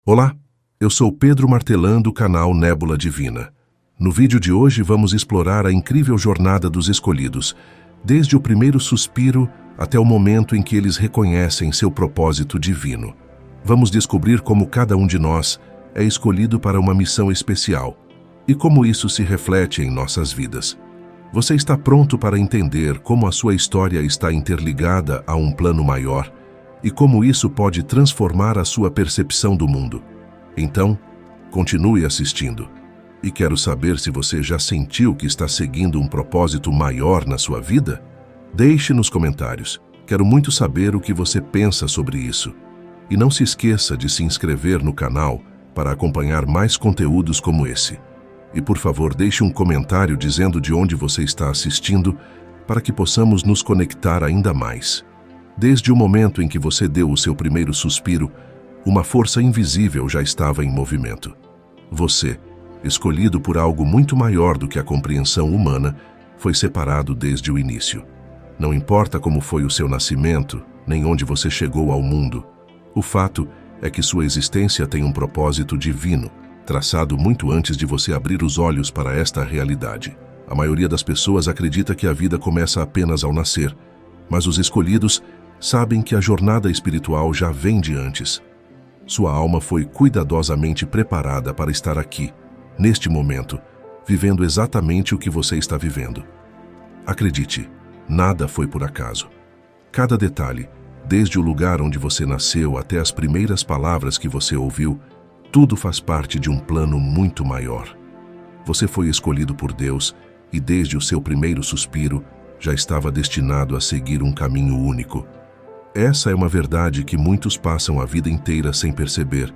Olá, eu sou Pedro Martelã do canal Nébula Divina. No vídeo de hoje vamos explorar a incrível jornada dos escolhidos, desde o primeiro suspiro até o momento em que eles reconhecem seu propósito divino. Vamos descobrir como cada um de nós é escolhido para uma missão especial e como isso se reflete em nossas vidas. Você está pronto para entender como a sua história está interligada a um plano maior e como isso pode transformar a sua percepção do mundo? Então, continue assistindo. E quero saber se você já sentiu que está seguindo um propósito maior na sua vida? Deixe nos comentários. Quero muito saber o que você pensa sobre isso. E não se esqueça de se inscrever no canal para acompanhar mais conteúdos como esse. E por favor, deixe um comentário dizendo de onde você está assistindo para que possamos nos conectar ainda mais. Desde o momento em que você deu o seu primeiro suspiro, uma força invisível já estava em movimento. Você, escolhido por algo muito maior do que a compreensão humana, foi separado desde o início. Não importa como foi o seu nascimento, nem onde você chegou ao mundo. O fato é que sua existência tem um propósito divino, traçado muito antes de você abrir os olhos para esta realidade. A maioria das pessoas acredita que a vida começa apenas ao nascer, mas os escolhidos sabem que a jornada espiritual já vem de antes. Sua alma foi cuidadosamente preparada para estar aqui, neste momento, vivendo exatamente o que você está vivendo. Acredite, nada foi por acaso. Cada detalhe, desde o lugar onde você nasceu até as primeiras palavras que você ouviu, tudo faz parte de um plano muito maior. Você foi escolhido por Deus e desde o seu primeiro suspiro já estava destinado a seguir um caminho único. Essa é uma verdade que muitos passam a vida inteira sem perceber,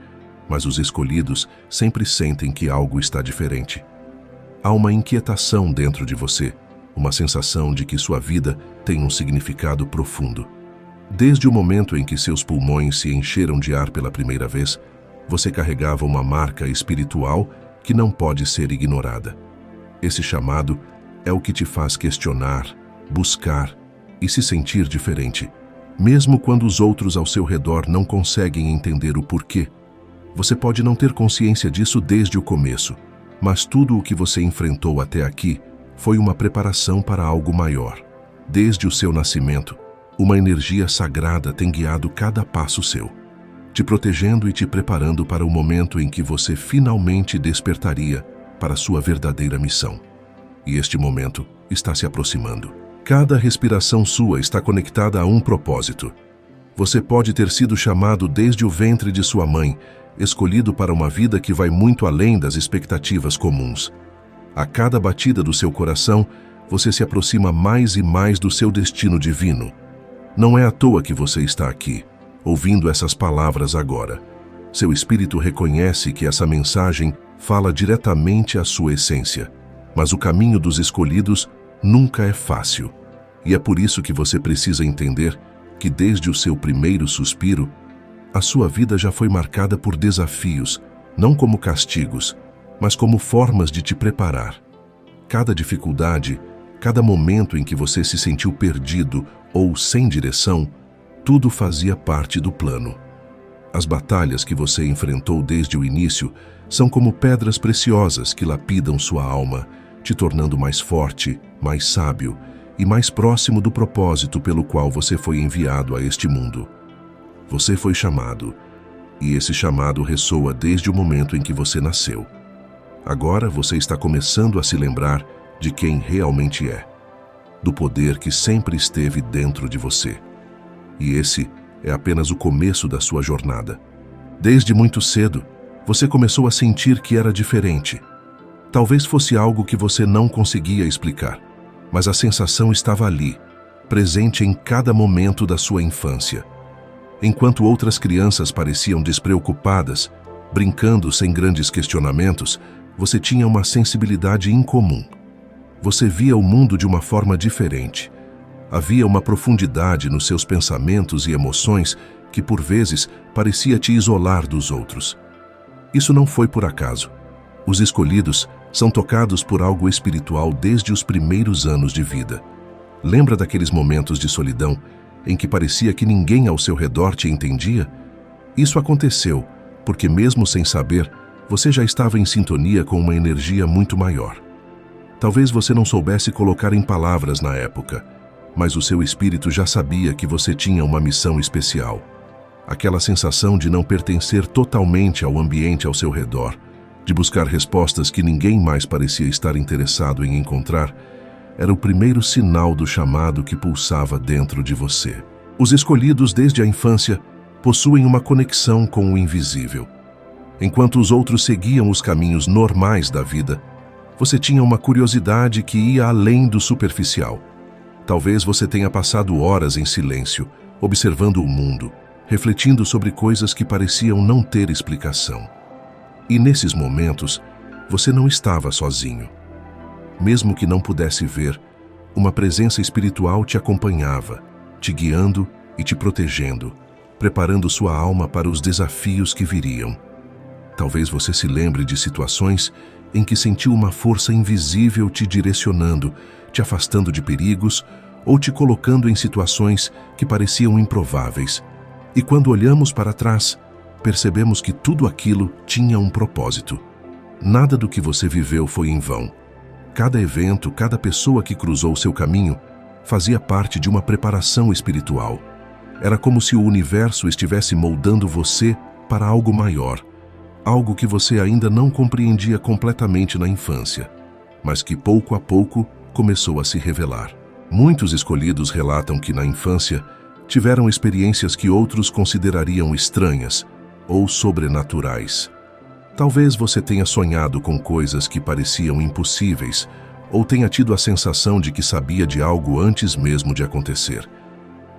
mas os escolhidos sempre sentem que algo está diferente. Há uma inquietação dentro de você, uma sensação de que sua vida tem um significado profundo. Desde o momento em que seus pulmões se encheram de ar pela primeira vez, você carregava uma marca espiritual que não pode ser ignorada. Esse chamado é o que te faz questionar, buscar e se sentir diferente. Mesmo quando os outros ao seu redor não conseguem entender o porquê. Você pode não ter consciência disso desde o começo, mas tudo o que você enfrentou até aqui foi uma preparação para algo maior. Desde o seu nascimento, uma energia sagrada tem guiado cada passo seu, te protegendo e te preparando para o momento em que você finalmente despertaria para sua verdadeira missão. E este momento está se aproximando. Cada respiração sua está conectada a um propósito. Você pode ter sido chamado desde o ventre de sua mãe, escolhido para uma vida que vai muito além das expectativas comuns. A cada batida do seu coração, você se aproxima mais e mais do seu destino divino. Não é à toa que você está aqui, ouvindo essas palavras agora. Seu espírito reconhece que essa mensagem fala diretamente à sua essência, mas o caminho dos escolhidos nunca é fácil. E é por isso que você precisa entender que desde o seu primeiro suspiro, a sua vida já foi marcada por desafios, não como castigos, mas como formas de te preparar. Cada dificuldade, cada momento em que você se sentiu perdido ou sem direção, tudo fazia parte do plano. As batalhas que você enfrentou desde o início são como pedras preciosas que lapidam sua alma, te tornando mais forte, mais sábio e mais próximo do propósito pelo qual você foi enviado a este mundo. Você foi chamado, e esse chamado ressoa desde o momento em que você nasceu. Agora você está começando a se lembrar de quem realmente é, do poder que sempre esteve dentro de você. E esse é apenas o começo da sua jornada. Desde muito cedo, você começou a sentir que era diferente. Talvez fosse algo que você não conseguia explicar, mas a sensação estava ali, presente em cada momento da sua infância. Enquanto outras crianças pareciam despreocupadas, brincando sem grandes questionamentos, você tinha uma sensibilidade incomum. Você via o mundo de uma forma diferente. Havia uma profundidade nos seus pensamentos e emoções que, por vezes, parecia te isolar dos outros. Isso não foi por acaso. Os escolhidos são tocados por algo espiritual desde os primeiros anos de vida. Lembra daqueles momentos de solidão em que parecia que ninguém ao seu redor te entendia? Isso aconteceu porque mesmo sem saber, você já estava em sintonia com uma energia muito maior. Talvez você não soubesse colocar em palavras na época, mas o seu espírito já sabia que você tinha uma missão especial. Aquela sensação de não pertencer totalmente ao ambiente ao seu redor, de buscar respostas que ninguém mais parecia estar interessado em encontrar, era o primeiro sinal do chamado que pulsava dentro de você. Os escolhidos desde a infância possuem uma conexão com o invisível. Enquanto os outros seguiam os caminhos normais da vida, você tinha uma curiosidade que ia além do superficial. Talvez você tenha passado horas em silêncio, observando o mundo, refletindo sobre coisas que pareciam não ter explicação. E nesses momentos, você não estava sozinho. Mesmo que não pudesse ver, uma presença espiritual te acompanhava, te guiando e te protegendo, preparando sua alma para os desafios que viriam. Talvez você se lembre de situações em que sentiu uma força invisível te direcionando, te afastando de perigos ou te colocando em situações que pareciam improváveis. E quando olhamos para trás, percebemos que tudo aquilo tinha um propósito. Nada do que você viveu foi em vão. Cada evento, cada pessoa que cruzou seu caminho, fazia parte de uma preparação espiritual. Era como se o universo estivesse moldando você para algo maior, algo que você ainda não compreendia completamente na infância, mas que pouco a pouco começou a se revelar. Muitos escolhidos relatam que na infância tiveram experiências que outros considerariam estranhas ou sobrenaturais. Talvez você tenha sonhado com coisas que pareciam impossíveis ou tenha tido a sensação de que sabia de algo antes mesmo de acontecer.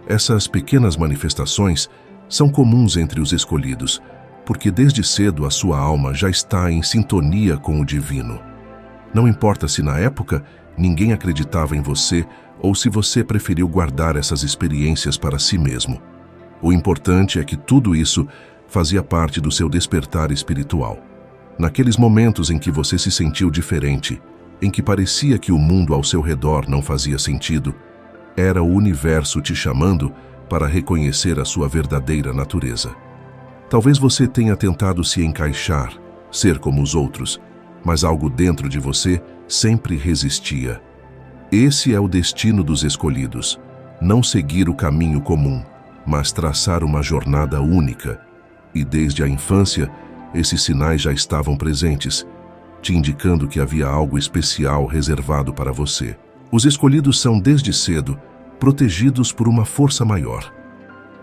Essas pequenas manifestações são comuns entre os escolhidos, porque desde cedo a sua alma já está em sintonia com o divino. Não importa se na época ninguém acreditava em você ou se você preferiu guardar essas experiências para si mesmo. O importante é que tudo isso fazia parte do seu despertar espiritual. Naqueles momentos em que você se sentiu diferente, em que parecia que o mundo ao seu redor não fazia sentido, era o universo te chamando para reconhecer a sua verdadeira natureza. Talvez você tenha tentado se encaixar, ser como os outros, mas algo dentro de você sempre resistia. Esse é o destino dos escolhidos: não seguir o caminho comum, mas traçar uma jornada única. E desde a infância, esses sinais já estavam presentes, te indicando que havia algo especial reservado para você. Os escolhidos são, desde cedo, protegidos por uma força maior.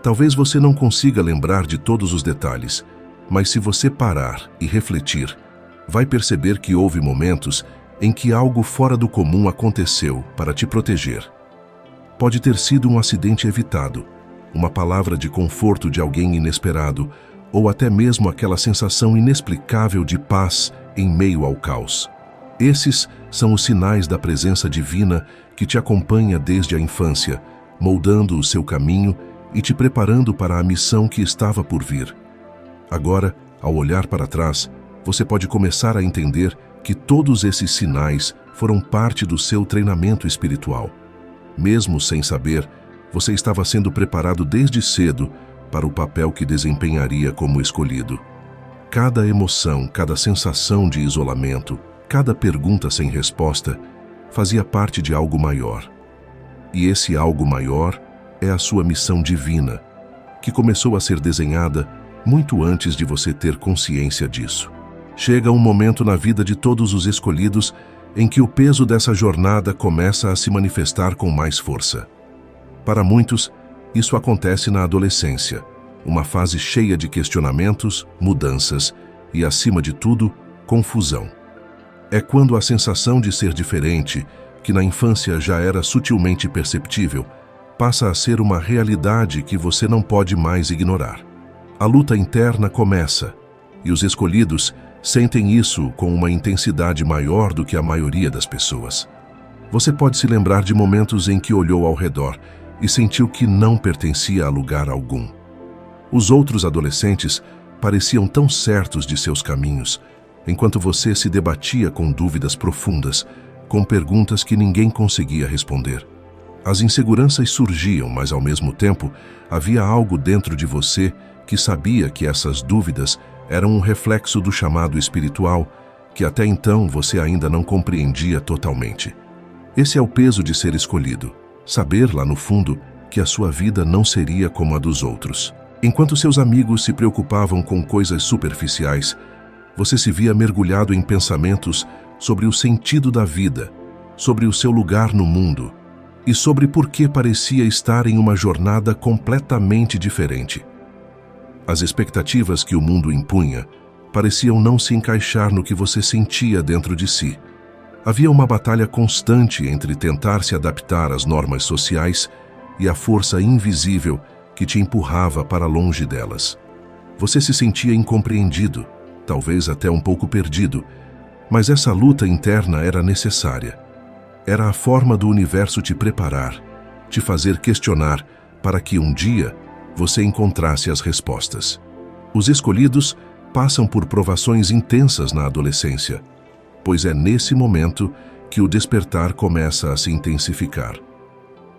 Talvez você não consiga lembrar de todos os detalhes, mas se você parar e refletir, vai perceber que houve momentos em que algo fora do comum aconteceu para te proteger. Pode ter sido um acidente evitado, uma palavra de conforto de alguém inesperado, ou até mesmo aquela sensação inexplicável de paz em meio ao caos. Esses são os sinais da presença divina que te acompanha desde a infância, moldando o seu caminho e te preparando para a missão que estava por vir. Agora, ao olhar para trás, você pode começar a entender que todos esses sinais foram parte do seu treinamento espiritual. Mesmo sem saber, você estava sendo preparado desde cedo para o papel que desempenharia como escolhido. Cada emoção, cada sensação de isolamento, cada pergunta sem resposta, fazia parte de algo maior. E esse algo maior é a sua missão divina, que começou a ser desenhada muito antes de você ter consciência disso. Chega um momento na vida de todos os escolhidos em que o peso dessa jornada começa a se manifestar com mais força. Para muitos, isso acontece na adolescência, uma fase cheia de questionamentos, mudanças e, acima de tudo, confusão. É quando a sensação de ser diferente, que na infância já era sutilmente perceptível, passa a ser uma realidade que você não pode mais ignorar. A luta interna começa, e os escolhidos sentem isso com uma intensidade maior do que a maioria das pessoas. Você pode se lembrar de momentos em que olhou ao redor e sentiu que não pertencia a lugar algum. Os outros adolescentes pareciam tão certos de seus caminhos, enquanto você se debatia com dúvidas profundas, com perguntas que ninguém conseguia responder. As inseguranças surgiam, mas ao mesmo tempo havia algo dentro de você que sabia que essas dúvidas eram um reflexo do chamado espiritual que até então você ainda não compreendia totalmente. Esse é o peso de ser escolhido, saber lá no fundo que a sua vida não seria como a dos outros. Enquanto seus amigos se preocupavam com coisas superficiais, você se via mergulhado em pensamentos sobre o sentido da vida, sobre o seu lugar no mundo e sobre por que parecia estar em uma jornada completamente diferente. As expectativas que o mundo impunha pareciam não se encaixar no que você sentia dentro de si. Havia uma batalha constante entre tentar se adaptar às normas sociais e a força invisível que te empurrava para longe delas. Você se sentia incompreendido, talvez até um pouco perdido, mas essa luta interna era necessária. Era a forma do universo te preparar, te fazer questionar para que um dia você encontrasse as respostas. Os escolhidos passam por provações intensas na adolescência, pois é nesse momento que o despertar começa a se intensificar.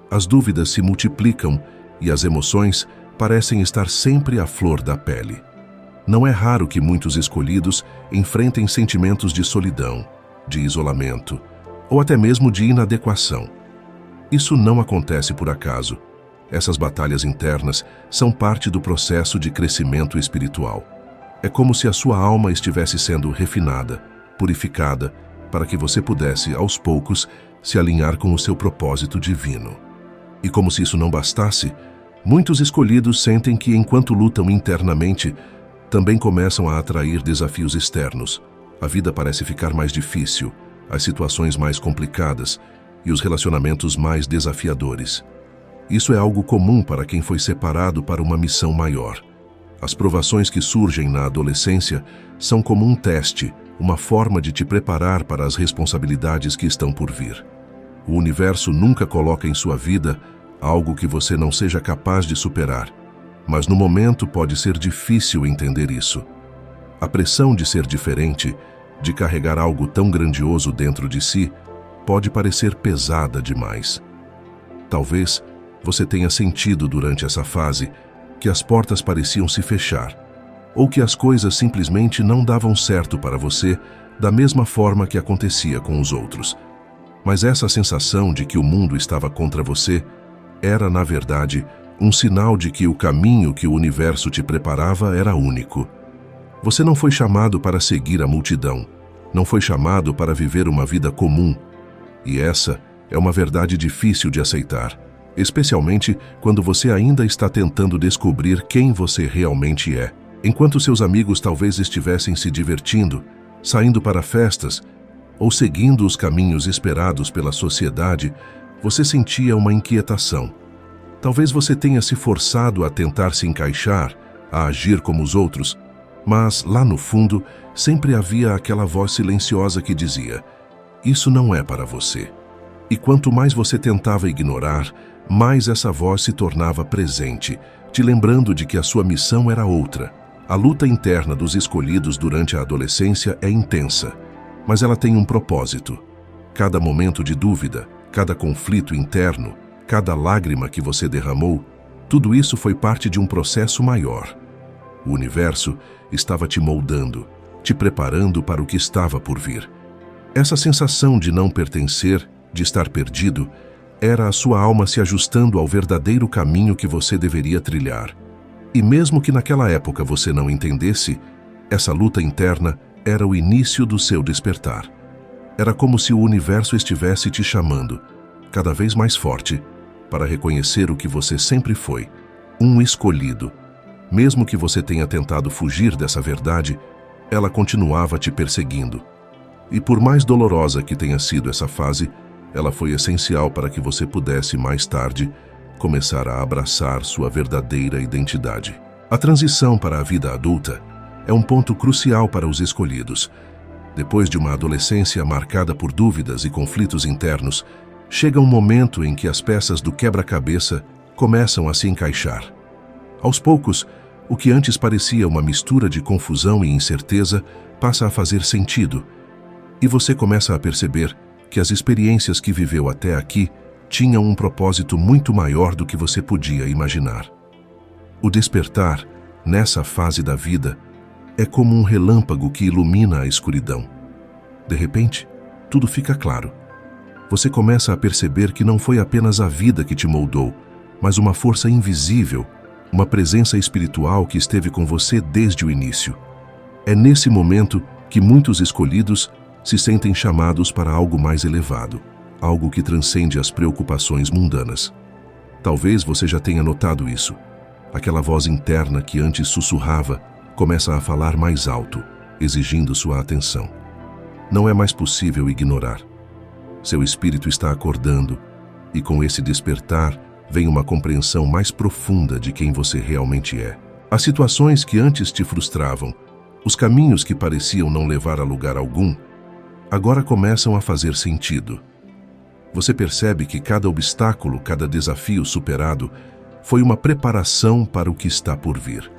As dúvidas se multiplicam e as emoções parecem estar sempre à flor da pele. Não é raro que muitos escolhidos enfrentem sentimentos de solidão, de isolamento ou até mesmo de inadequação. Isso não acontece por acaso. Essas batalhas internas são parte do processo de crescimento espiritual. É como se a sua alma estivesse sendo refinada, purificada, para que você pudesse, aos poucos, se alinhar com o seu propósito divino. E como se isso não bastasse, muitos escolhidos sentem que, enquanto lutam internamente, também começam a atrair desafios externos. A vida parece ficar mais difícil, as situações mais complicadas e os relacionamentos mais desafiadores. Isso é algo comum para quem foi separado para uma missão maior. As provações que surgem na adolescência são como um teste, uma forma de te preparar para as responsabilidades que estão por vir. O universo nunca coloca em sua vida algo que você não seja capaz de superar, mas no momento pode ser difícil entender isso. A pressão de ser diferente, de carregar algo tão grandioso dentro de si, pode parecer pesada demais. Talvez você tenha sentido durante essa fase que as portas pareciam se fechar, ou que as coisas simplesmente não davam certo para você da mesma forma que acontecia com os outros. Mas essa sensação de que o mundo estava contra você era, na verdade, um sinal de que o caminho que o universo te preparava era único. Você não foi chamado para seguir a multidão, não foi chamado para viver uma vida comum. E essa é uma verdade difícil de aceitar, especialmente quando você ainda está tentando descobrir quem você realmente é. Enquanto seus amigos talvez estivessem se divertindo, saindo para festas ou seguindo os caminhos esperados pela sociedade, você sentia uma inquietação. Talvez você tenha se forçado a tentar se encaixar, a agir como os outros, mas lá no fundo sempre havia aquela voz silenciosa que dizia: "Isso não é para você." E quanto mais você tentava ignorar, mais essa voz se tornava presente, te lembrando de que a sua missão era outra. A luta interna dos escolhidos durante a adolescência é intensa, mas ela tem um propósito. Cada momento de dúvida, cada conflito interno, cada lágrima que você derramou, tudo isso foi parte de um processo maior. O universo estava te moldando, te preparando para o que estava por vir. Essa sensação de não pertencer, de estar perdido, era a sua alma se ajustando ao verdadeiro caminho que você deveria trilhar. E mesmo que naquela época você não entendesse, essa luta interna era o início do seu despertar. Era como se o universo estivesse te chamando, cada vez mais forte, para reconhecer o que você sempre foi, um escolhido. Mesmo que você tenha tentado fugir dessa verdade, ela continuava te perseguindo. E por mais dolorosa que tenha sido essa fase, ela foi essencial para que você pudesse, mais tarde, começar a abraçar sua verdadeira identidade. A transição para a vida adulta é um ponto crucial para os escolhidos. Depois de uma adolescência marcada por dúvidas e conflitos internos, chega um momento em que as peças do quebra-cabeça começam a se encaixar. Aos poucos, o que antes parecia uma mistura de confusão e incerteza passa a fazer sentido, e você começa a perceber que as experiências que viveu até aqui tinham um propósito muito maior do que você podia imaginar. O despertar, nessa fase da vida, É como um relâmpago que ilumina a escuridão. De repente, tudo fica claro. Você começa a perceber que não foi apenas a vida que te moldou, mas uma força invisível, uma presença espiritual que esteve com você desde o início. É nesse momento que muitos escolhidos se sentem chamados para algo mais elevado, algo que transcende as preocupações mundanas. Talvez você já tenha notado isso. Aquela voz interna que antes sussurrava começa a falar mais alto, exigindo sua atenção. Não é mais possível ignorar. Seu espírito está acordando, e com esse despertar vem uma compreensão mais profunda de quem você realmente é. As situações que antes te frustravam, os caminhos que pareciam não levar a lugar algum, agora começam a fazer sentido. Você percebe que cada obstáculo, cada desafio superado, foi uma preparação para o que está por vir.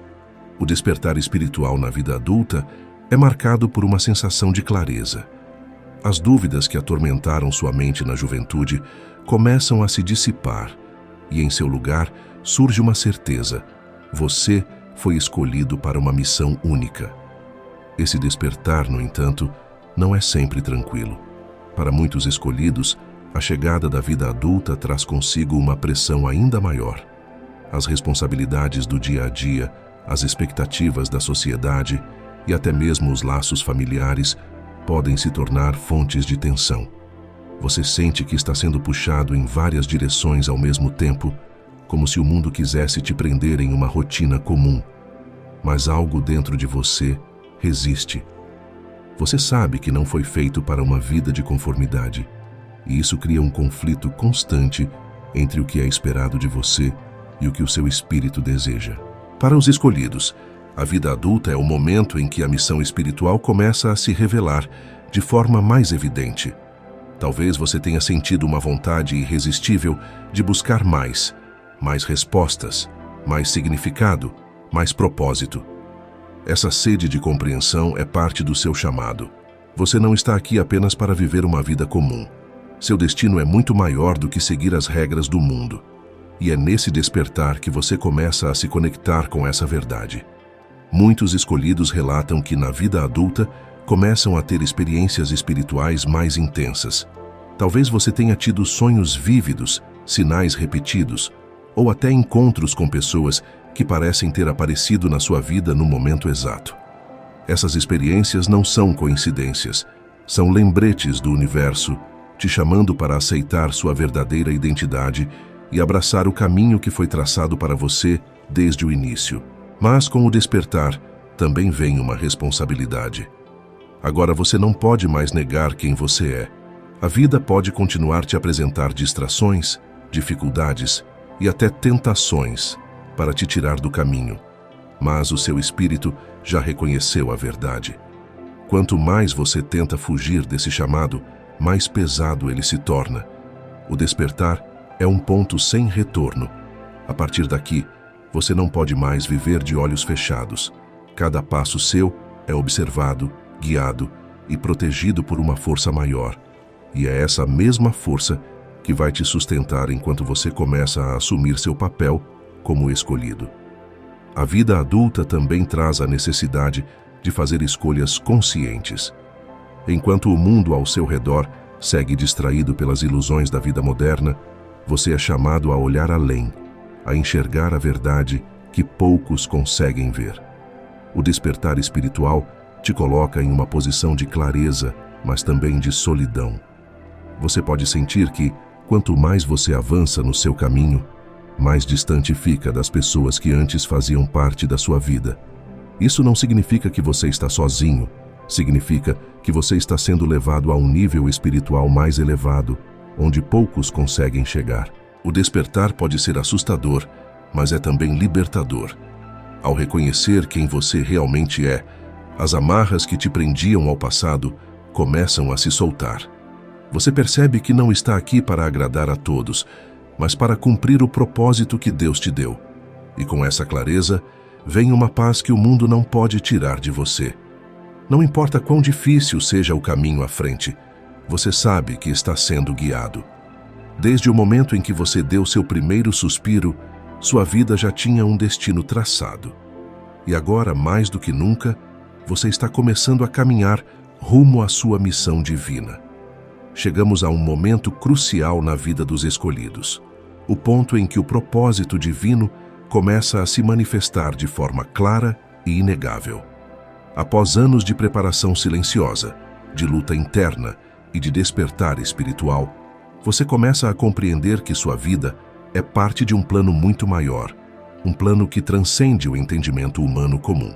O despertar espiritual na vida adulta é marcado por uma sensação de clareza. As dúvidas que atormentaram sua mente na juventude começam a se dissipar e, em seu lugar, surge uma certeza: você foi escolhido para uma missão única. Esse despertar, no entanto, não é sempre tranquilo. Para muitos escolhidos, a chegada da vida adulta traz consigo uma pressão ainda maior. As responsabilidades do dia a dia, as expectativas da sociedade e até mesmo os laços familiares podem se tornar fontes de tensão. Você sente que está sendo puxado em várias direções ao mesmo tempo, como se o mundo quisesse te prender em uma rotina comum. Mas algo dentro de você resiste. Você sabe que não foi feito para uma vida de conformidade, e isso cria um conflito constante entre o que é esperado de você e o que o seu espírito deseja. Para os escolhidos, a vida adulta é o momento em que a missão espiritual começa a se revelar de forma mais evidente. Talvez você tenha sentido uma vontade irresistível de buscar mais respostas, mais significado, mais propósito. Essa sede de compreensão é parte do seu chamado. Você não está aqui apenas para viver uma vida comum. Seu destino é muito maior do que seguir as regras do mundo. E é nesse despertar que você começa a se conectar com essa verdade. Muitos escolhidos relatam que na vida adulta começam a ter experiências espirituais mais intensas. Talvez você tenha tido sonhos vívidos, sinais repetidos, ou até encontros com pessoas que parecem ter aparecido na sua vida no momento exato. Essas experiências não são coincidências, são lembretes do universo, te chamando para aceitar sua verdadeira identidade e abraçar o caminho que foi traçado para você desde o início. Mas com o despertar, também vem uma responsabilidade. Agora você não pode mais negar quem você é. A vida pode continuar te apresentar distrações, dificuldades e até tentações para te tirar do caminho. Mas o seu espírito já reconheceu a verdade. Quanto mais você tenta fugir desse chamado, mais pesado ele se torna. O despertar é um ponto sem retorno. A partir daqui, você não pode mais viver de olhos fechados. Cada passo seu é observado, guiado e protegido por uma força maior. E é essa mesma força que vai te sustentar enquanto você começa a assumir seu papel como escolhido. A vida adulta também traz a necessidade de fazer escolhas conscientes. Enquanto o mundo ao seu redor segue distraído pelas ilusões da vida moderna, você é chamado a olhar além, a enxergar a verdade que poucos conseguem ver. O despertar espiritual te coloca em uma posição de clareza, mas também de solidão. Você pode sentir que, quanto mais você avança no seu caminho, mais distante fica das pessoas que antes faziam parte da sua vida. Isso não significa que você está sozinho, significa que você está sendo levado a um nível espiritual mais elevado, onde poucos conseguem chegar. O despertar pode ser assustador, mas é também libertador. Ao reconhecer quem você realmente é, as amarras que te prendiam ao passado começam a se soltar. Você percebe que não está aqui para agradar a todos, mas para cumprir o propósito que Deus te deu. E com essa clareza, vem uma paz que o mundo não pode tirar de você. Não importa quão difícil seja o caminho à frente, você sabe que está sendo guiado. Desde o momento em que você deu seu primeiro suspiro, sua vida já tinha um destino traçado. E agora, mais do que nunca, você está começando a caminhar rumo à sua missão divina. Chegamos a um momento crucial na vida dos escolhidos, o ponto em que o propósito divino começa a se manifestar de forma clara e inegável. Após anos de preparação silenciosa, de luta interna e de despertar espiritual, você começa a compreender que sua vida é parte de um plano muito maior, um plano que transcende o entendimento humano comum.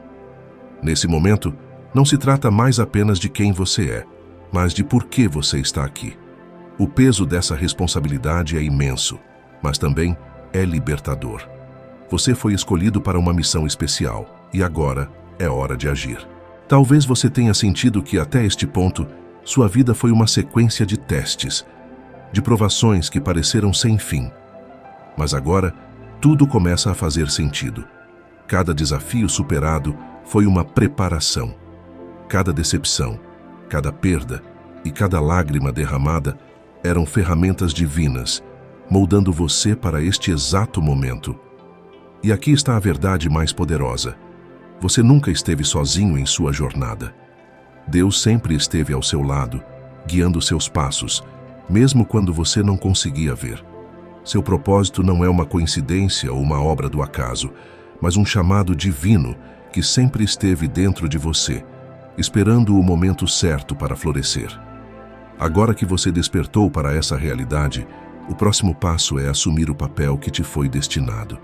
Nesse momento, não se trata mais apenas de quem você é, mas de por que você está aqui. O peso dessa responsabilidade é imenso, mas também é libertador. Você foi escolhido para uma missão especial e agora é hora de agir. Talvez você tenha sentido que até este ponto, sua vida foi uma sequência de testes, de provações que pareceram sem fim. Mas agora, tudo começa a fazer sentido. Cada desafio superado foi uma preparação. Cada decepção, cada perda e cada lágrima derramada eram ferramentas divinas, moldando você para este exato momento. E aqui está a verdade mais poderosa. Você nunca esteve sozinho em sua jornada. Deus sempre esteve ao seu lado, guiando seus passos, mesmo quando você não conseguia ver. Seu propósito não é uma coincidência ou uma obra do acaso, mas um chamado divino que sempre esteve dentro de você, esperando o momento certo para florescer. Agora que você despertou para essa realidade, o próximo passo é assumir o papel que te foi destinado.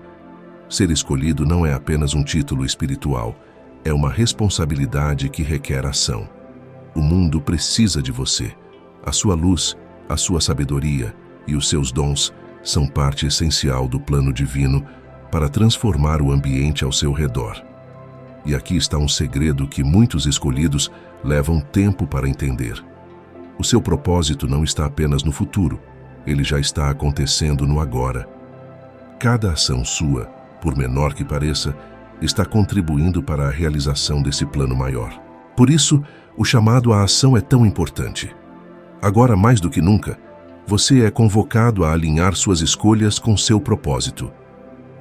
Ser escolhido não é apenas um título espiritual, é uma responsabilidade que requer ação. O mundo precisa de você. A sua luz, a sua sabedoria e os seus dons são parte essencial do plano divino para transformar o ambiente ao seu redor. E aqui está um segredo que muitos escolhidos levam tempo para entender. O seu propósito não está apenas no futuro, ele já está acontecendo no agora. Cada ação sua, por menor que pareça, está contribuindo para a realização desse plano maior. Por isso, o chamado à ação é tão importante. Agora, mais do que nunca, você é convocado a alinhar suas escolhas com seu propósito.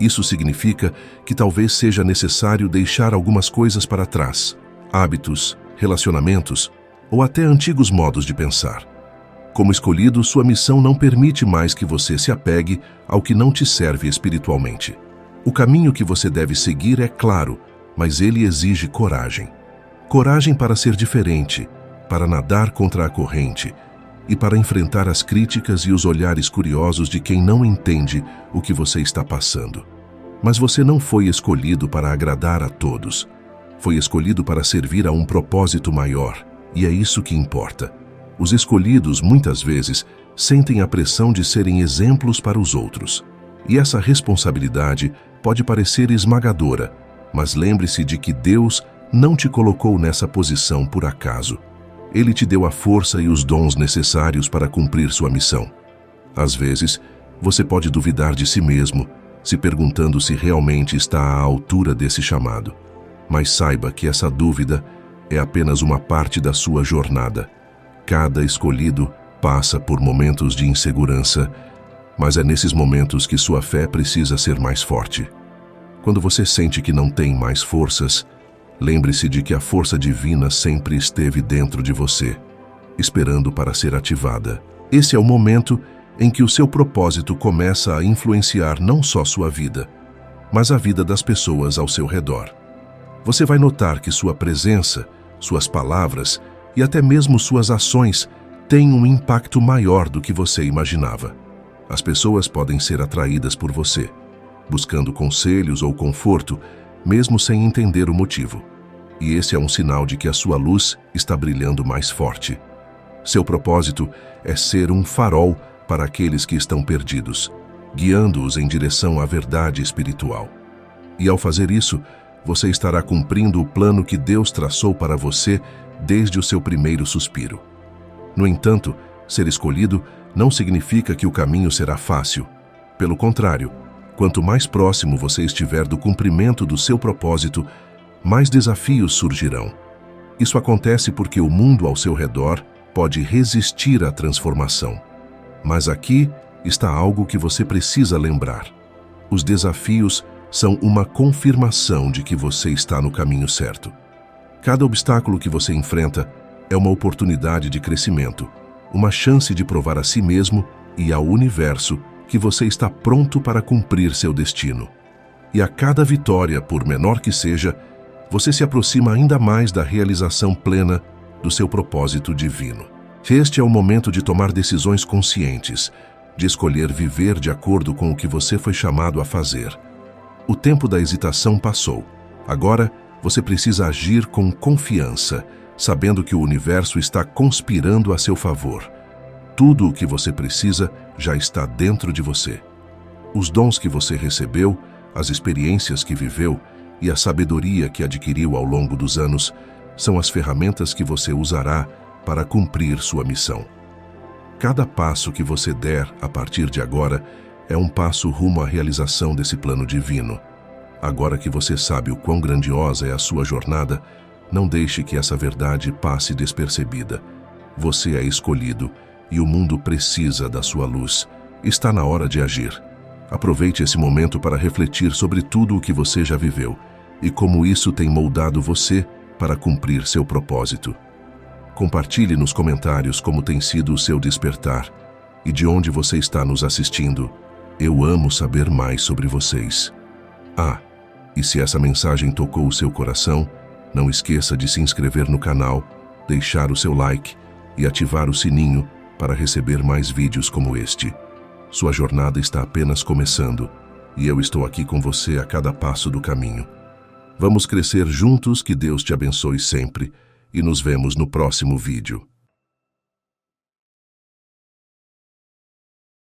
Isso significa que talvez seja necessário deixar algumas coisas para trás, hábitos, relacionamentos ou até antigos modos de pensar. Como escolhido, sua missão não permite mais que você se apegue ao que não te serve espiritualmente. O caminho que você deve seguir é claro, mas ele exige coragem. Coragem para ser diferente, para nadar contra a corrente e para enfrentar as críticas e os olhares curiosos de quem não entende o que você está passando. Mas você não foi escolhido para agradar a todos. Foi escolhido para servir a um propósito maior, e é isso que importa. Os escolhidos, muitas vezes, sentem a pressão de serem exemplos para os outros. E essa responsabilidade pode parecer esmagadora, mas lembre-se de que Deus não te colocou nessa posição por acaso. Ele te deu a força e os dons necessários para cumprir sua missão. Às vezes, você pode duvidar de si mesmo, se perguntando se realmente está à altura desse chamado. Mas saiba que essa dúvida é apenas uma parte da sua jornada. Cada escolhido passa por momentos de insegurança, mas é nesses momentos que sua fé precisa ser mais forte. Quando você sente que não tem mais forças, lembre-se de que a força divina sempre esteve dentro de você, esperando para ser ativada. Esse é o momento em que o seu propósito começa a influenciar não só sua vida, mas a vida das pessoas ao seu redor. Você vai notar que sua presença, suas palavras e até mesmo suas ações têm um impacto maior do que você imaginava. As pessoas podem ser atraídas por você, buscando conselhos ou conforto, mesmo sem entender o motivo. E esse é um sinal de que a sua luz está brilhando mais forte. Seu propósito é ser um farol para aqueles que estão perdidos, guiando-os em direção à verdade espiritual. E ao fazer isso, você estará cumprindo o plano que Deus traçou para você desde o seu primeiro suspiro. No entanto, ser escolhido não significa que o caminho será fácil. Pelo contrário, quanto mais próximo você estiver do cumprimento do seu propósito, mais desafios surgirão. Isso acontece porque o mundo ao seu redor pode resistir à transformação. Mas aqui está algo que você precisa lembrar. Os desafios são uma confirmação de que você está no caminho certo. Cada obstáculo que você enfrenta é uma oportunidade de crescimento, uma chance de provar a si mesmo e ao universo que você está pronto para cumprir seu destino. E a cada vitória, por menor que seja, você se aproxima ainda mais da realização plena do seu propósito divino. Este é o momento de tomar decisões conscientes, de escolher viver de acordo com o que você foi chamado a fazer. O tempo da hesitação passou. Agora, você precisa agir com confiança, sabendo que o universo está conspirando a seu favor. Tudo o que você precisa já está dentro de você. Os dons que você recebeu, as experiências que viveu e a sabedoria que adquiriu ao longo dos anos são as ferramentas que você usará para cumprir sua missão. Cada passo que você der a partir de agora é um passo rumo à realização desse plano divino. Agora que você sabe o quão grandiosa é a sua jornada, não deixe que essa verdade passe despercebida. Você é escolhido e o mundo precisa da sua luz. Está na hora de agir. Aproveite esse momento para refletir sobre tudo o que você já viveu e como isso tem moldado você para cumprir seu propósito. Compartilhe nos comentários como tem sido o seu despertar e de onde você está nos assistindo. Eu amo saber mais sobre vocês. E se essa mensagem tocou o seu coração, não esqueça de se inscrever no canal, deixar o seu like e ativar o sininho para receber mais vídeos como este. Sua jornada está apenas começando e eu estou aqui com você a cada passo do caminho. Vamos crescer juntos, que Deus te abençoe sempre e nos vemos no próximo vídeo.